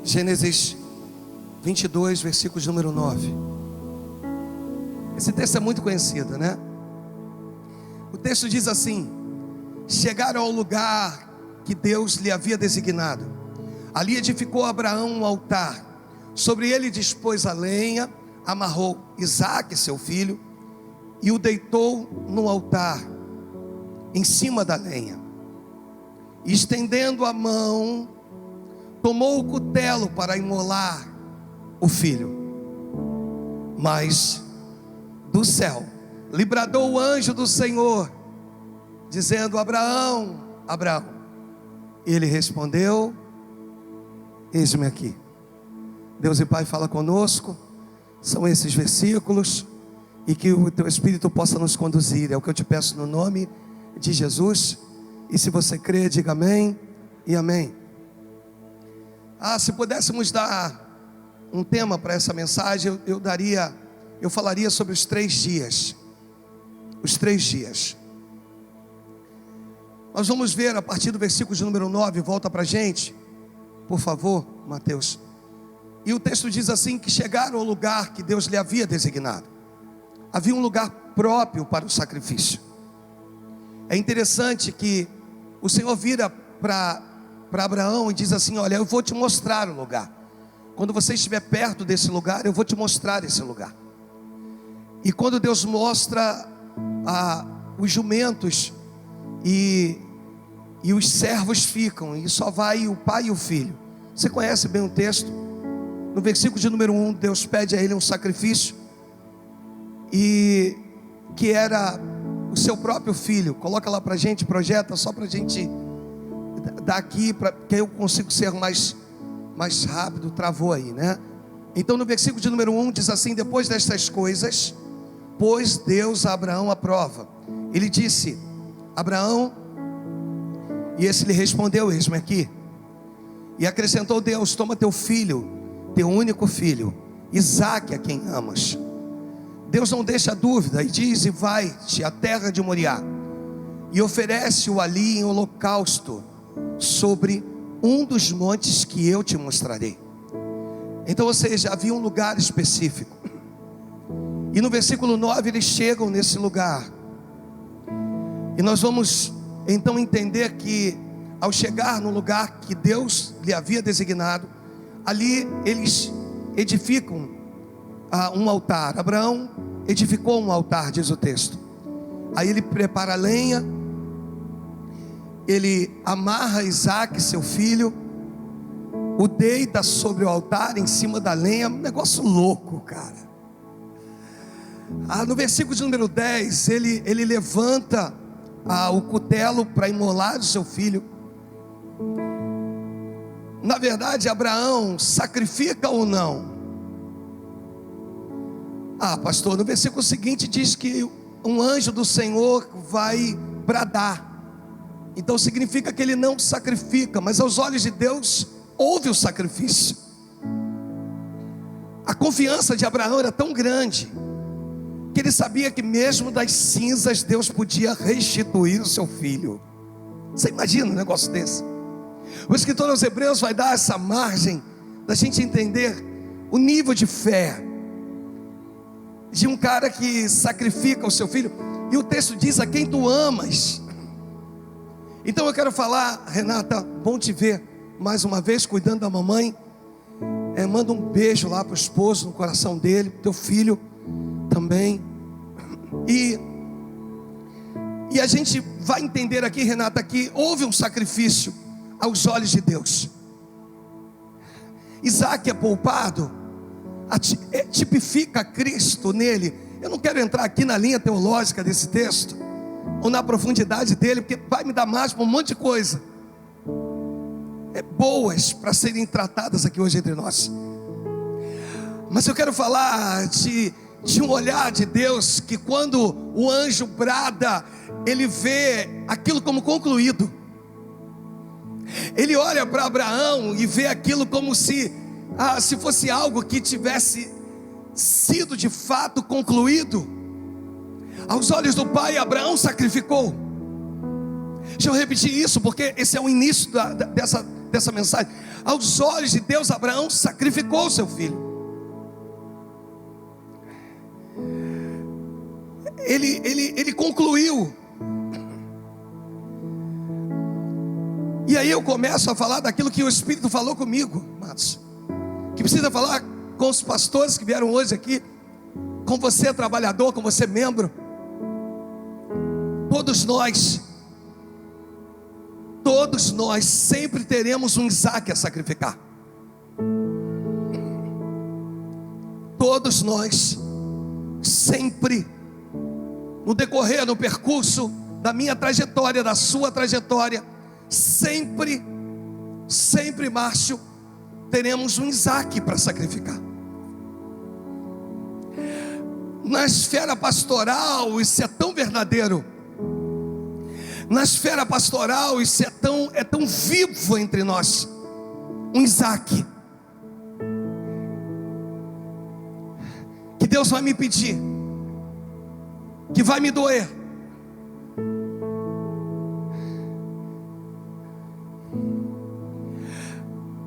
Gênesis 22, versículo de número 9. Esse texto é muito conhecido, né? O texto diz assim: chegaram ao lugar que Deus lhe havia designado. Ali edificou Abraão um altar. Sobre ele dispôs a lenha, amarrou Isaque, seu filho, e o deitou no altar, em cima da lenha. E estendendo a mão, tomou o cutelo para imolar o filho. Mas do céu lhe bradou o anjo do Senhor, dizendo: Abraão, Abraão. Ele respondeu: eis-me aqui. Deus e Pai, fala conosco. São esses versículos, e que o Teu Espírito possa nos conduzir. É o que eu te peço no nome de Jesus. E se você crê, diga amém e amém. Se pudéssemos dar um tema para essa mensagem, eu falaria sobre os 3 dias. Os 3 dias. Nós vamos ver a partir do versículo de número 9. Volta para a gente, por favor, Mateus. E o texto diz assim: que chegaram ao lugar que Deus lhe havia designado. Havia um lugar próprio para o sacrifício. É interessante que o Senhor vira para Abraão e diz assim: olha, eu vou te mostrar o lugar. Quando você estiver perto desse lugar, eu vou te mostrar esse lugar. E quando Deus mostra os jumentos e os servos ficam, e só vai o pai e o filho. Você conhece bem o texto. No versículo de número 1, Deus pede a ele um sacrifício, e que era o seu próprio filho. Coloca lá para a gente, projeta, só para a gente dar aqui, que eu consigo ser mais rápido. Travou aí, né? Então no versículo de número 1 diz assim: depois destas coisas, pôs Deus a Abraão à prova. Ele disse: Abraão, e esse lhe respondeu: eis-me aqui. E acrescentou Deus: toma teu filho, teu único filho, Isaque, a quem amas. Deus não deixa dúvida e diz: e vai-te à terra de Moriá, e oferece-o ali em holocausto, sobre um dos montes que eu te mostrarei. Então, ou seja, havia um lugar específico. E no versículo 9 eles chegam nesse lugar. E nós vamos então entender que, ao chegar no lugar que Deus lhe havia designado, ali eles edificam um altar. Abraão edificou um altar, diz o texto. Aí ele prepara a lenha, ele amarra Isaque, seu filho, o deita sobre o altar, em cima da lenha. Um negócio louco, cara. No versículo de número 10, ele levanta o cutelo para imolar o seu filho. Na verdade, Abraão sacrifica ou não? Pastor, no versículo seguinte diz que um anjo do Senhor vai bradar. Então significa que ele não sacrifica, mas aos olhos de Deus houve o sacrifício. A confiança de Abraão era tão grande que ele sabia que mesmo das cinzas Deus podia restituir o seu filho. Você imagina um negócio desse? O escritor aos Hebreus vai dar essa margem da gente entender o nível de fé de um cara que sacrifica o seu filho. E o texto diz: a quem tu amas. Então eu quero falar, Renata, bom te ver mais uma vez, cuidando da mamãe. Manda um beijo lá para o esposo, no coração dele, teu filho também. E a gente vai entender aqui, Renata, que houve um sacrifício aos olhos de Deus. Isaque é poupado, tipifica Cristo nele. Eu não quero entrar aqui na linha teológica desse texto, ou na profundidade dele, porque vai me dar mais para um monte de coisa boas para serem tratadas aqui hoje entre nós. Mas eu quero falar de um olhar de Deus, que quando o anjo brada, ele vê aquilo como concluído. Ele olha para Abraão e vê aquilo como se fosse algo que tivesse sido de fato concluído. Aos olhos do pai, Abraão sacrificou. Deixa eu repetir isso, porque esse é o início dessa mensagem. Aos olhos de Deus, Abraão sacrificou o seu filho. Ele concluiu. E aí eu começo a falar daquilo que o Espírito falou comigo, Matos, que precisa falar com os pastores que vieram hoje aqui, com você trabalhador, com você membro. Todos nós sempre teremos um Isaac a sacrificar. Todos nós sempre, no decorrer, no percurso da minha trajetória, da sua trajetória, sempre, Márcio, teremos um Isaac para sacrificar. Na esfera pastoral, isso é tão verdadeiro. Na esfera pastoral, isso é tão vivo entre nós. Um Isaac que Deus vai me pedir, que vai me doer.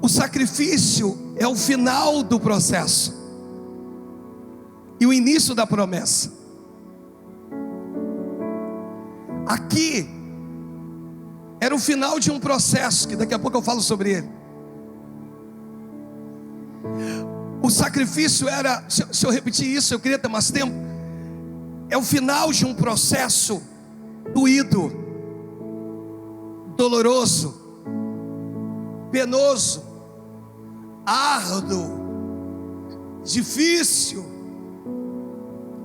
O sacrifício é o final do processo e o início da promessa. Aqui era o final de um processo, que daqui a pouco eu falo sobre ele. O sacrifício era, se eu repetir isso, eu queria ter mais tempo. É o final de um processo doído, doloroso, penoso, árduo, difícil,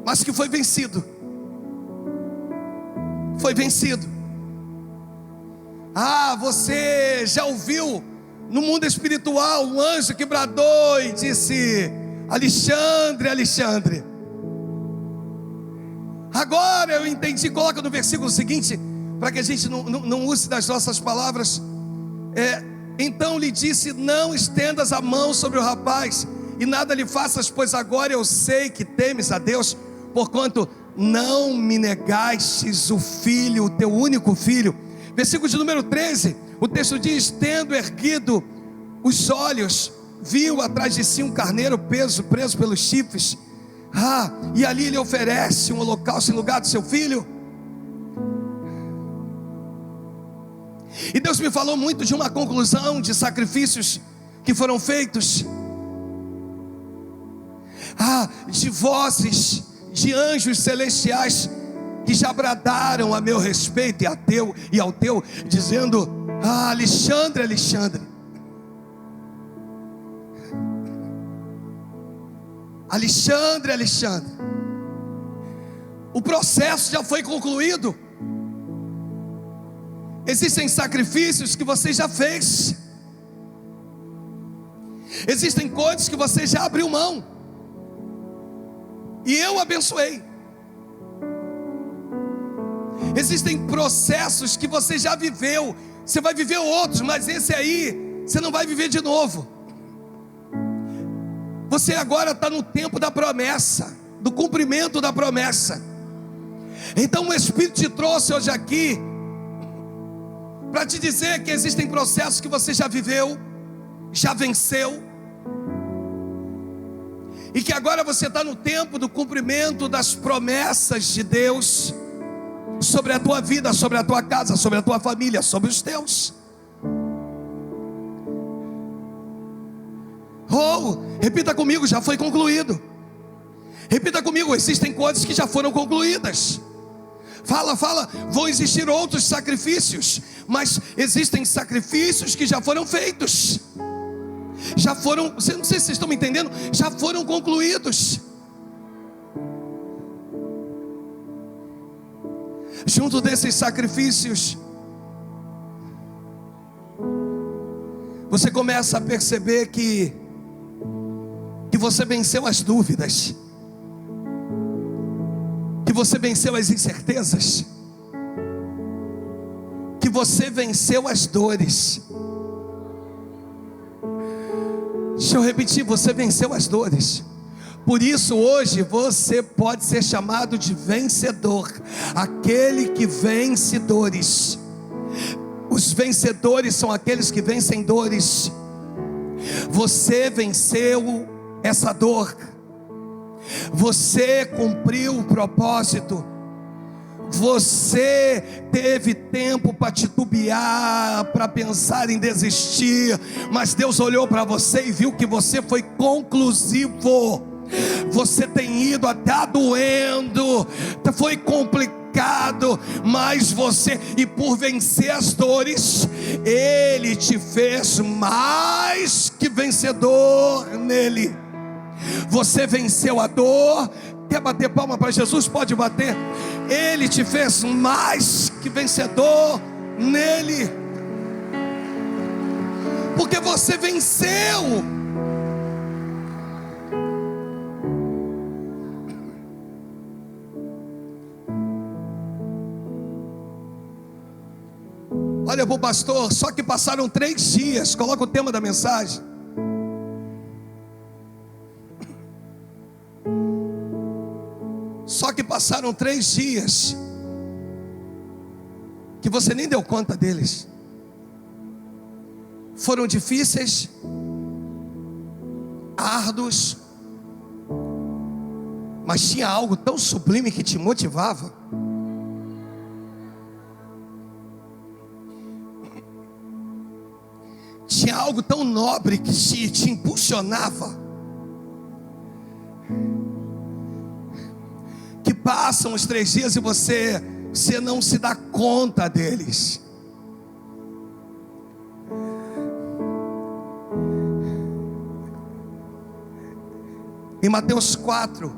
mas que foi vencido. Foi vencido. Você já ouviu no mundo espiritual um anjo que bradou e disse: Alexandre, Alexandre. Agora eu entendi. Coloca no versículo seguinte, para que a gente não use das nossas palavras. Então lhe disse: não estendas a mão sobre o rapaz, e nada lhe faças, pois agora eu sei que temes a Deus, porquanto não me negastes o filho, o teu único filho. Versículo de número 13, o texto diz: tendo erguido os olhos, viu atrás de si um carneiro preso pelos chifres. E ali lhe oferece um holocausto em lugar do seu filho. E Deus me falou muito de uma conclusão de sacrifícios que foram feitos. De vozes de anjos celestiais que já bradaram a meu respeito e ao teu, dizendo: Alexandre, Alexandre. Alexandre, Alexandre. O processo já foi concluído. Existem sacrifícios que você já fez. Existem coisas que você já abriu mão, e eu abençoei. Existem processos que você já viveu. Você vai viver outros, mas esse aí você não vai viver de novo. Você agora está no tempo da promessa, do cumprimento da promessa. Então o Espírito te trouxe hoje aqui para te dizer que existem processos que você já viveu, já venceu, e que agora você está no tempo do cumprimento das promessas de Deus sobre a tua vida, sobre a tua casa, sobre a tua família, sobre os teus. Repita comigo: já foi concluído. Repita comigo: existem coisas que já foram concluídas. Fala, vão existir outros sacrifícios, mas existem sacrifícios que já foram feitos. Já foram, não sei se vocês estão me entendendo, já foram concluídos. Junto desses sacrifícios, você começa a perceber que você venceu as dúvidas, que você venceu as incertezas, que você venceu as dores. Deixa eu repetir: você venceu as dores. Por isso hoje você pode ser chamado de vencedor, aquele que vence dores. Os vencedores são aqueles que vencem dores. Você venceu essa dor. Você cumpriu o propósito. Você teve tempo para titubear, para pensar em desistir, mas Deus olhou para você e viu que você foi conclusivo. Você tem ido até doendo, foi complicado, mas você, e por vencer as dores, Ele te fez mais que vencedor nele. Você venceu a dor. Quer bater palma para Jesus? Pode bater. Ele te fez mais que vencedor nele, porque você venceu. Olha para o pastor, só que passaram 3 dias. Coloca o tema da mensagem. Só que passaram 3 dias que você nem deu conta deles. Foram difíceis, árduos, mas tinha algo tão sublime que te motivava. Tinha algo tão nobre que te impulsionava. Que passam os 3 dias e você não se dá conta deles. Em Mateus 4,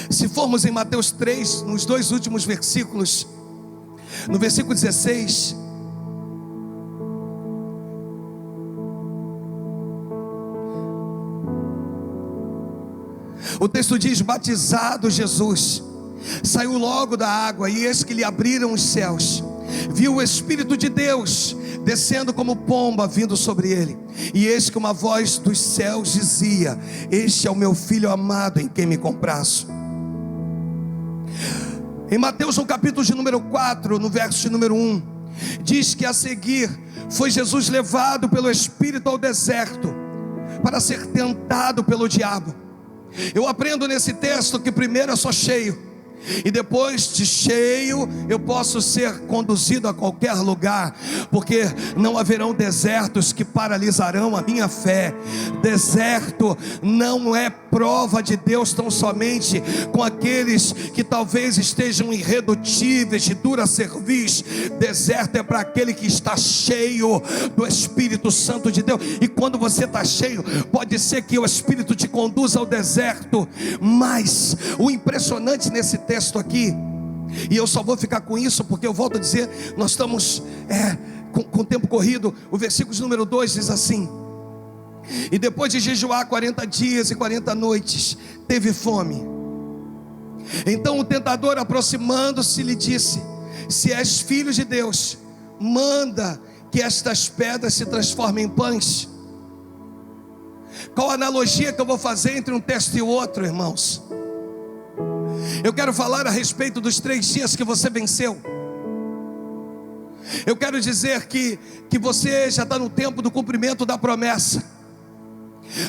se formos em Mateus 3, nos 2 últimos versículos, no versículo 16, o texto diz: batizado Jesus, saiu logo da água, e eis que lhe abriram os céus. Viu o Espírito de Deus descendo como pomba, vindo sobre ele. E eis que uma voz dos céus dizia: este é o meu Filho amado, em quem me comprazo. Em Mateus, no capítulo de número 4, no verso de número 1, diz que a seguir foi Jesus levado pelo Espírito ao deserto para ser tentado pelo diabo. Eu aprendo nesse texto que primeiro eu sou cheio, e depois de cheio eu posso ser conduzido a qualquer lugar, porque não haverão desertos que paralisarão a minha fé. Deserto não é prova de Deus tão somente com aqueles que talvez estejam irredutíveis, de dura cerviz. Deserto é para aquele que está cheio do Espírito Santo de Deus. E quando você está cheio, pode ser que o Espírito te conduza ao deserto. Mas o impressionante nesse texto aqui, e eu só vou ficar com isso porque eu volto a dizer, nós estamos com o tempo corrido. O versículo de número 2 diz assim: e depois de jejuar 40 dias e 40 noites, teve fome. Então o tentador, aproximando-se, lhe disse: se és filho de Deus, manda que estas pedras se transformem em pães. Qual a analogia que eu vou fazer entre um texto e o outro, irmãos? Eu quero falar a respeito dos 3 dias que você venceu. Eu quero dizer que você já está no tempo do cumprimento da promessa.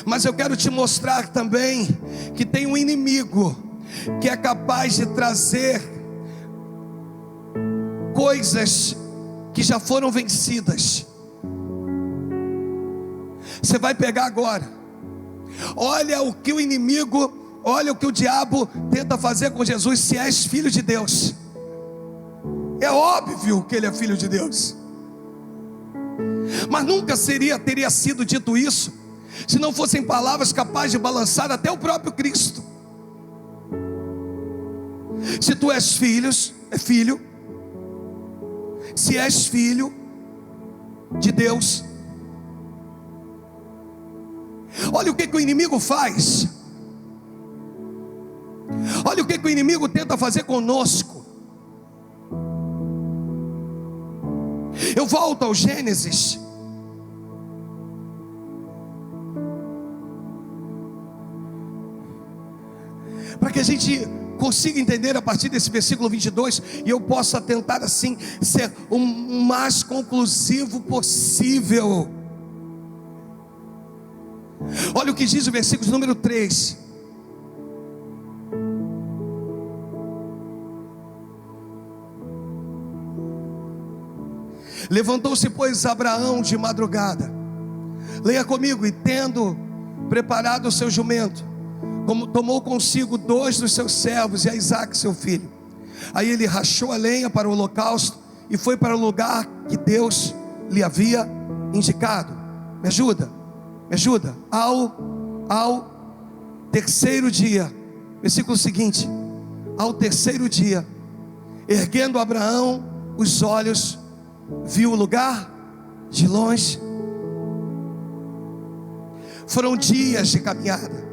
Mas eu quero te mostrar também que tem um inimigo que é capaz de trazer coisas que já foram vencidas. Você vai pegar agora. Olha o que o inimigo, olha o que o diabo tenta fazer com Jesus. Se és filho de Deus, é óbvio que ele é filho de Deus, mas nunca teria sido dito isso se não fossem palavras capazes de balançar até o próprio Cristo. Se tu és filho, se és filho de Deus, olha o que o inimigo faz. Olha o que o inimigo tenta fazer conosco. Eu volto ao Gênesis. Para que a gente consiga entender a partir desse versículo 22, e eu possa tentar assim ser o mais conclusivo possível. Olha o que diz o versículo número 3. Levantou-se, pois, Abraão de madrugada. Leia comigo. E tendo preparado o seu jumento, tomou consigo 2 dos seus servos e a Isaque seu filho. Aí ele rachou a lenha para o holocausto e foi para o lugar que Deus lhe havia indicado. Me ajuda. Ao terceiro dia, versículo seguinte: ao terceiro dia, erguendo Abraão os olhos, viu o lugar de longe. Foram dias de caminhada,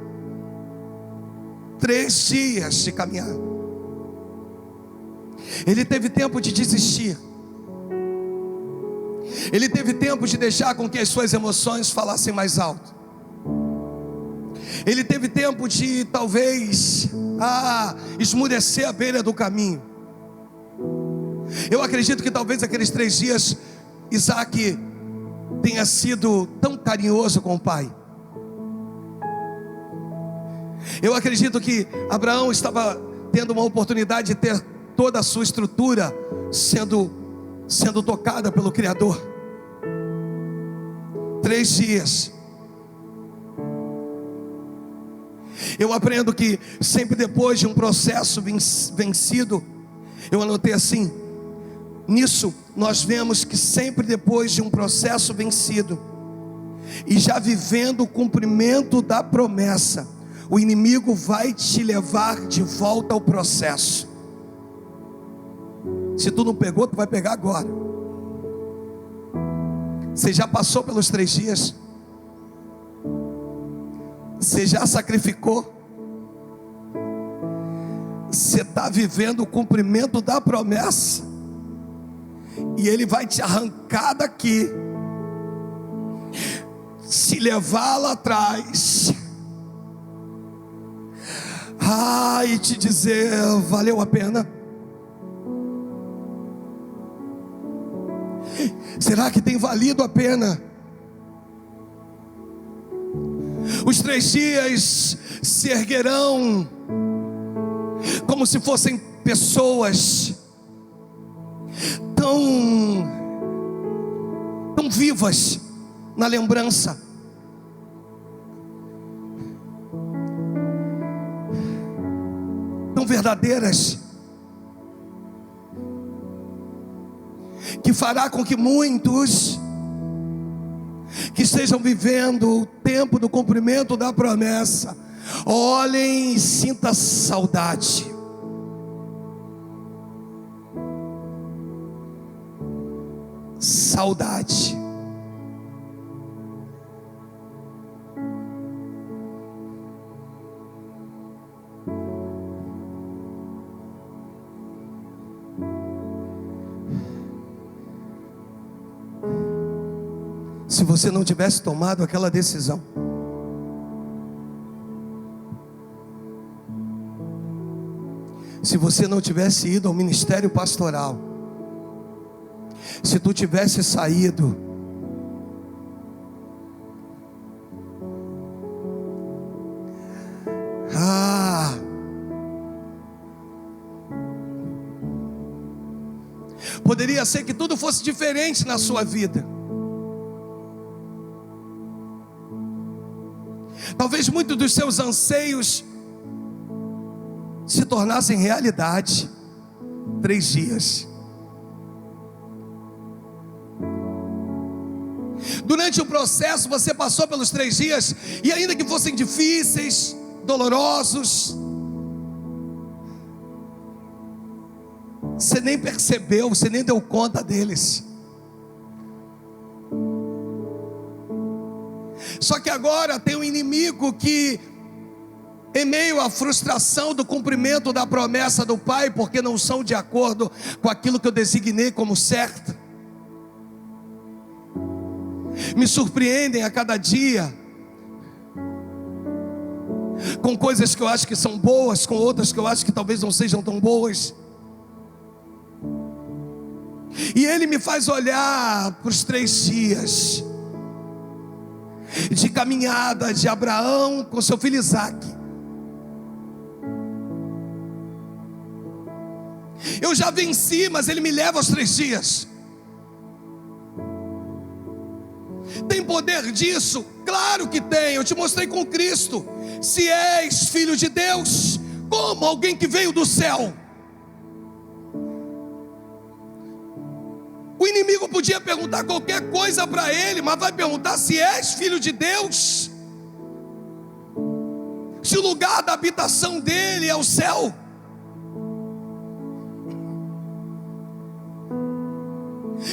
3 dias de caminhada. Ele teve tempo de desistir. Ele teve tempo de deixar com que as suas emoções falassem mais alto. Ele teve tempo de talvez esmurecer à beira do caminho. Eu acredito que talvez aqueles 3 dias Isaque tenha sido tão carinhoso com o pai. Eu acredito que Abraão estava tendo uma oportunidade de ter toda a sua estrutura sendo tocada pelo Criador. 3 dias. Eu aprendo que sempre depois de um processo vencido, eu anotei assim: nisso nós vemos que sempre depois de um processo vencido, e já vivendo o cumprimento da promessa, o inimigo vai te levar de volta ao processo. Se tu não pegou, tu vai pegar agora. Você já passou pelos 3 dias? Você já sacrificou? Você está vivendo o cumprimento da promessa, e ele vai te arrancar daqui, te levar lá atrás, e te dizer: valeu a pena? Será que tem valido a pena? Os 3 dias se erguerão como se fossem pessoas tão vivas na lembrança. Tão verdadeiras, que fará com que muitos que estejam vivendo o tempo do cumprimento da promessa olhem e sintam saudade. Saudade. Se você não tivesse tomado aquela decisão, se você não tivesse ido ao ministério pastoral, se tu tivesse saído, poderia ser que tudo fosse diferente na sua vida. Talvez muitos dos seus anseios se tornassem realidade. 3 dias. Durante o processo você passou pelos 3 dias, e ainda que fossem difíceis, dolorosos, você nem percebeu, você nem deu conta deles. Só que agora tem um inimigo que, em meio à frustração do cumprimento da promessa do Pai, porque não são de acordo com aquilo que eu designei como certo, me surpreendem a cada dia, com coisas que eu acho que são boas, com outras que eu acho que talvez não sejam tão boas. E Ele me faz olhar para os 3 dias de caminhada de Abraão com seu filho Isaque. Eu já venci, mas Ele me leva aos 3 dias. Tem poder disso? Claro que tem. Eu te mostrei com Cristo. Se és filho de Deus, como alguém que veio do céu. O inimigo podia perguntar qualquer coisa para ele, mas vai perguntar se és filho de Deus, se o lugar da habitação dele é o céu.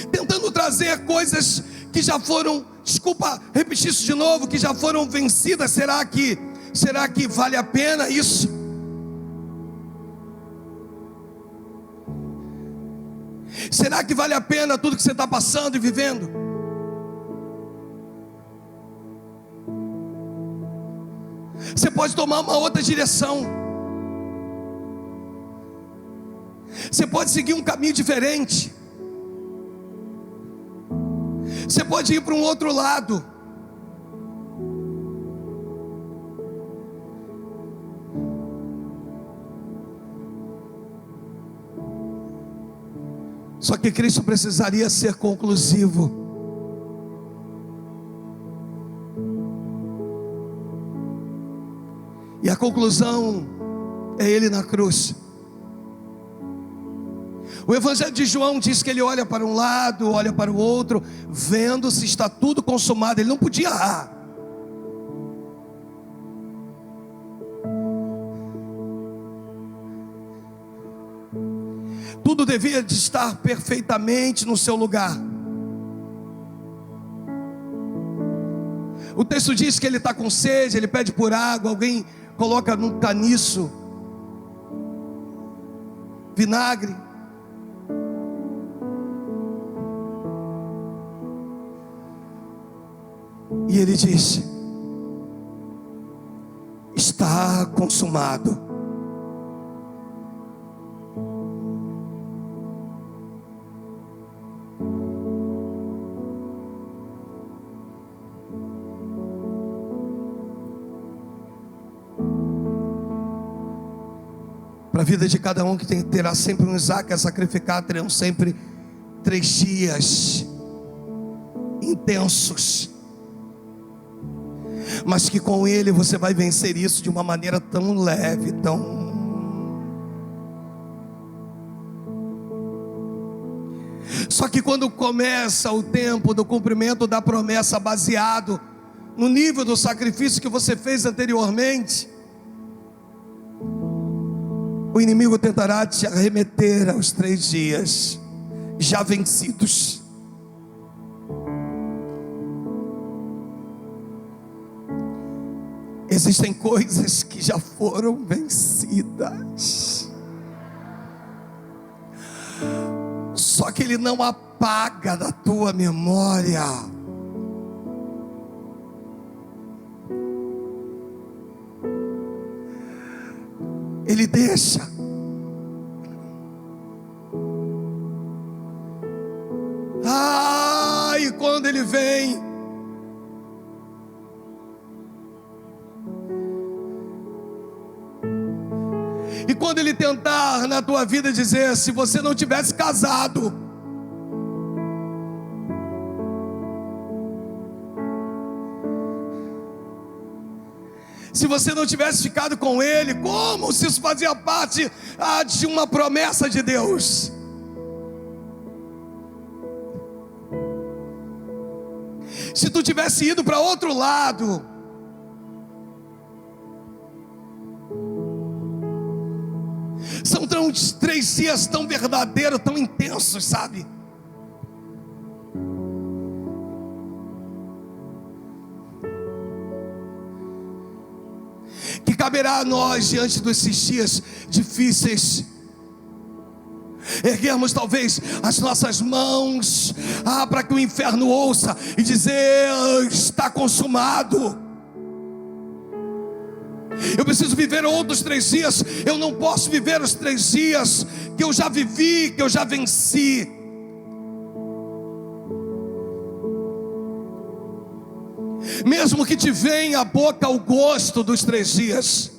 Tentando trazer coisas que já foram, desculpa repetir isso de novo, que já foram vencidas. Será que vale a pena isso? Será que vale a pena tudo que você está passando e vivendo? Você pode tomar uma outra direção. Você pode seguir um caminho diferente. Você pode ir para um outro lado. Só que Cristo precisaria ser conclusivo. E a conclusão é Ele na cruz. O Evangelho de João diz que Ele olha para um lado, olha para o outro, vendo se está tudo consumado. Ele não podia errar. Tudo devia de estar perfeitamente no seu lugar. O texto diz que ele está com sede, ele pede por água, alguém coloca num caniço vinagre. E ele diz: está consumado. Para a vida de cada um que terá sempre um Isaque a sacrificar, terão sempre 3 dias intensos, mas que com Ele você vai vencer isso de uma maneira tão leve, tão... Só que quando começa o tempo do cumprimento da promessa, baseado no nível do sacrifício que você fez anteriormente, o inimigo tentará te arremeter aos 3 dias já vencidos. Existem coisas que já foram vencidas, só que Ele não apaga da tua memória. Ele deixa. E quando Ele vem, e quando Ele tentar na tua vida dizer: se você não tivesse casado, se você não tivesse ficado com Ele, como se isso fazia parte de uma promessa de Deus. Se tu tivesse ido para outro lado, são 3 dias tão verdadeiros, tão intensos, sabe? Que caberá a nós, diante desses dias difíceis, erguermos talvez as nossas mãos para que o inferno ouça e dizer: está consumado. Eu preciso viver outros 3 dias. Eu não posso viver os 3 dias que eu já vivi, que eu já venci. Mesmo que te venha à boca o gosto dos 3 dias,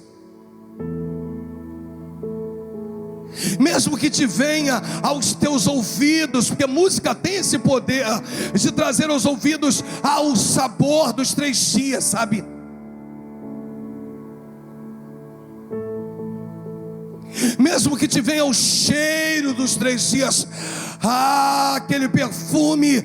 mesmo que te venha aos teus ouvidos, porque a música tem esse poder de trazer aos ouvidos ao sabor dos 3 dias, sabe? Mesmo que te venha o cheiro dos 3 dias, aquele perfume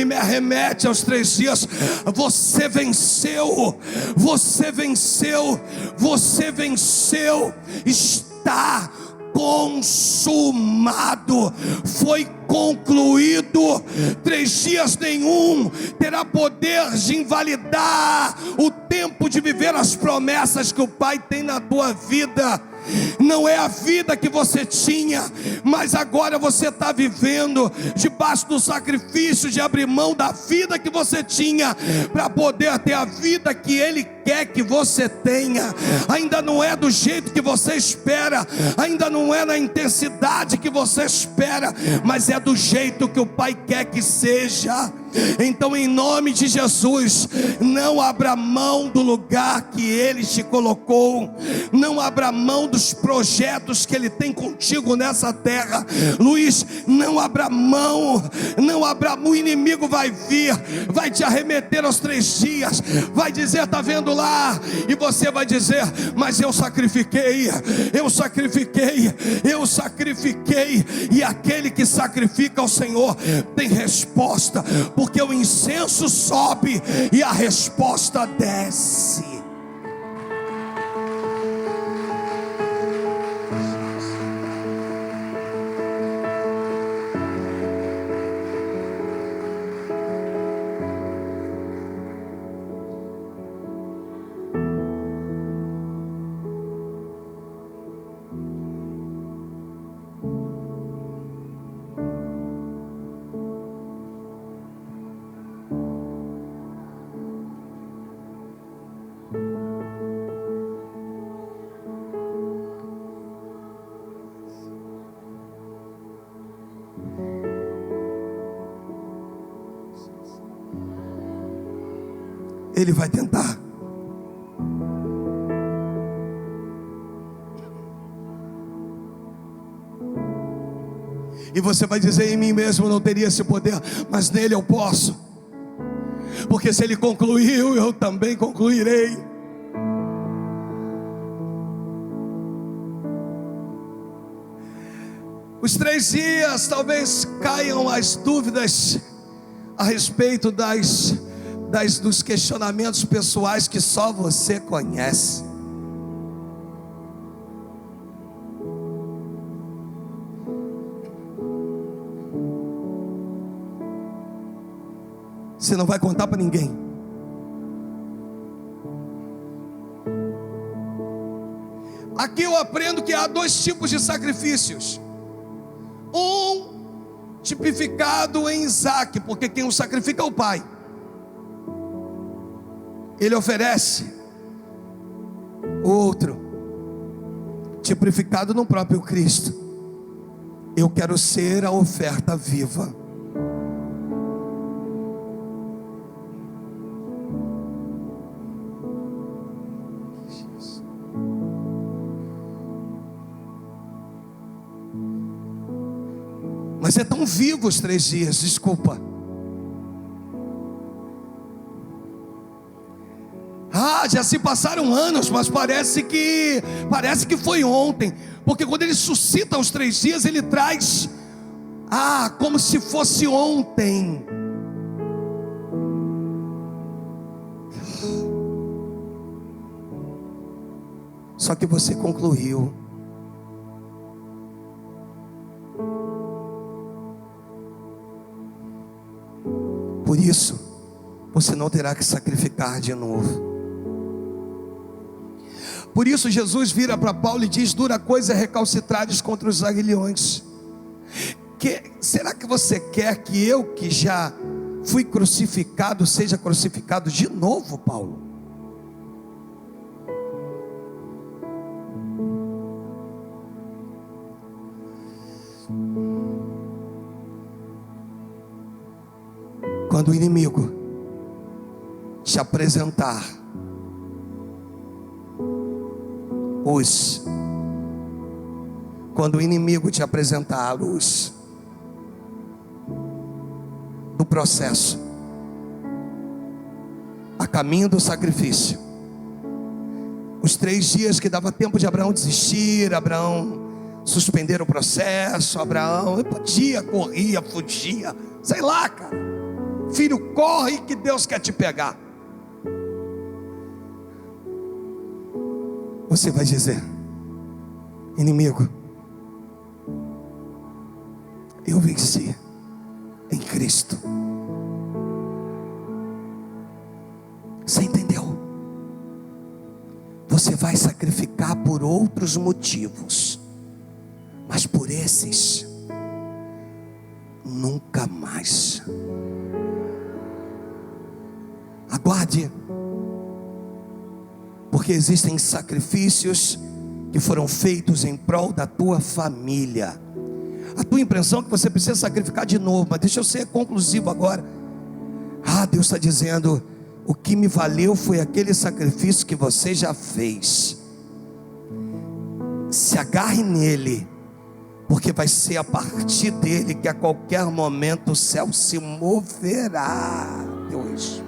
me arremete aos 3 dias. Você venceu, você venceu, você venceu. Está consumado, foi concluído. 3 dias nenhum terá poder de invalidar o tempo de viver as promessas que o Pai tem na tua vida. Não é a vida que você tinha, mas agora você está vivendo debaixo do sacrifício de abrir mão da vida que você tinha, para poder ter a vida que Ele quer que você tenha. Ainda não é do jeito que você espera, ainda não é na intensidade que você espera, mas é do jeito que o Pai quer que seja. Então, em nome de Jesus, não abra mão do lugar que Ele te colocou, não abra mão dos projetos que Ele tem contigo nessa terra. Luiz, não abra mão, não abra mão. O inimigo vai vir, vai te arremeter aos 3 dias, vai dizer: está vendo lá? E você vai dizer: mas eu sacrifiquei, eu sacrifiquei, eu sacrifiquei. E aquele que sacrifica ao Senhor tem resposta, porque o incenso sobe e a resposta desce. Ele vai tentar. E você vai dizer: em mim mesmo não teria esse poder, mas nele eu posso, porque se Ele concluiu, eu também concluirei. Os 3 dias talvez caiam as dúvidas a respeito dos questionamentos pessoais que só você conhece. Você não vai contar para ninguém. Aqui eu aprendo que há 2 tipos de sacrifícios. Um tipificado em Isaac, porque quem o sacrifica é o pai. Ele oferece. Outro tipificado no próprio Cristo. Eu quero ser a oferta viva. Mas é tão vivo os 3 dias, desculpa. Já se passaram anos, mas parece que foi ontem. Porque quando Ele suscita os 3 dias, Ele traz como se fosse ontem. Só que você concluiu. Por isso, você não terá que sacrificar de novo. Por isso Jesus vira para Paulo e diz: dura coisa é recalcitrares contra os aguilhões. Será que você quer que eu, que já fui crucificado, seja crucificado de novo, Paulo? Quando o inimigo te apresentar quando o inimigo te apresentar a luz do processo, a caminho do sacrifício, os 3 dias que dava tempo de Abraão desistir, Abraão suspender o processo, Abraão podia, corria, fugia, sei lá, cara. Filho, corre que Deus quer te pegar. Você vai dizer: inimigo, eu venci em Cristo. Você entendeu? Você vai sacrificar por outros motivos, mas por esses nunca mais. Aguarde, porque existem sacrifícios que foram feitos em prol da tua família. A tua impressão é que você precisa sacrificar de novo, mas deixa eu ser conclusivo agora. Deus está dizendo: o que me valeu foi aquele sacrifício que você já fez. Se agarre nele, porque vai ser a partir dele que a qualquer momento o céu se moverá. Deus.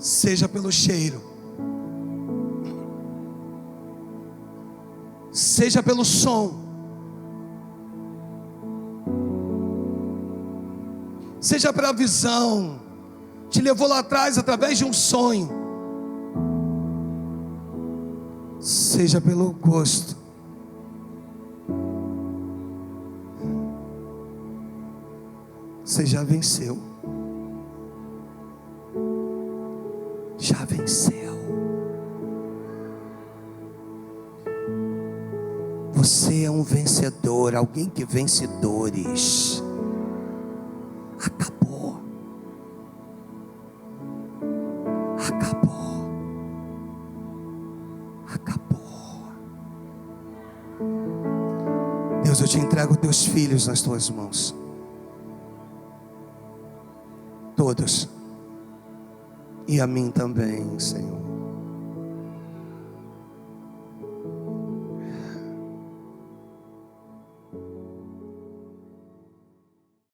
Seja pelo cheiro, seja pelo som, seja pela visão, te levou lá atrás através de um sonho, seja pelo gosto, você já venceu. Já venceu. Você é um vencedor, alguém que vence dores. Acabou. Acabou. Acabou. Deus, eu te entrego teus filhos nas tuas mãos. Todos. E a mim também, Senhor.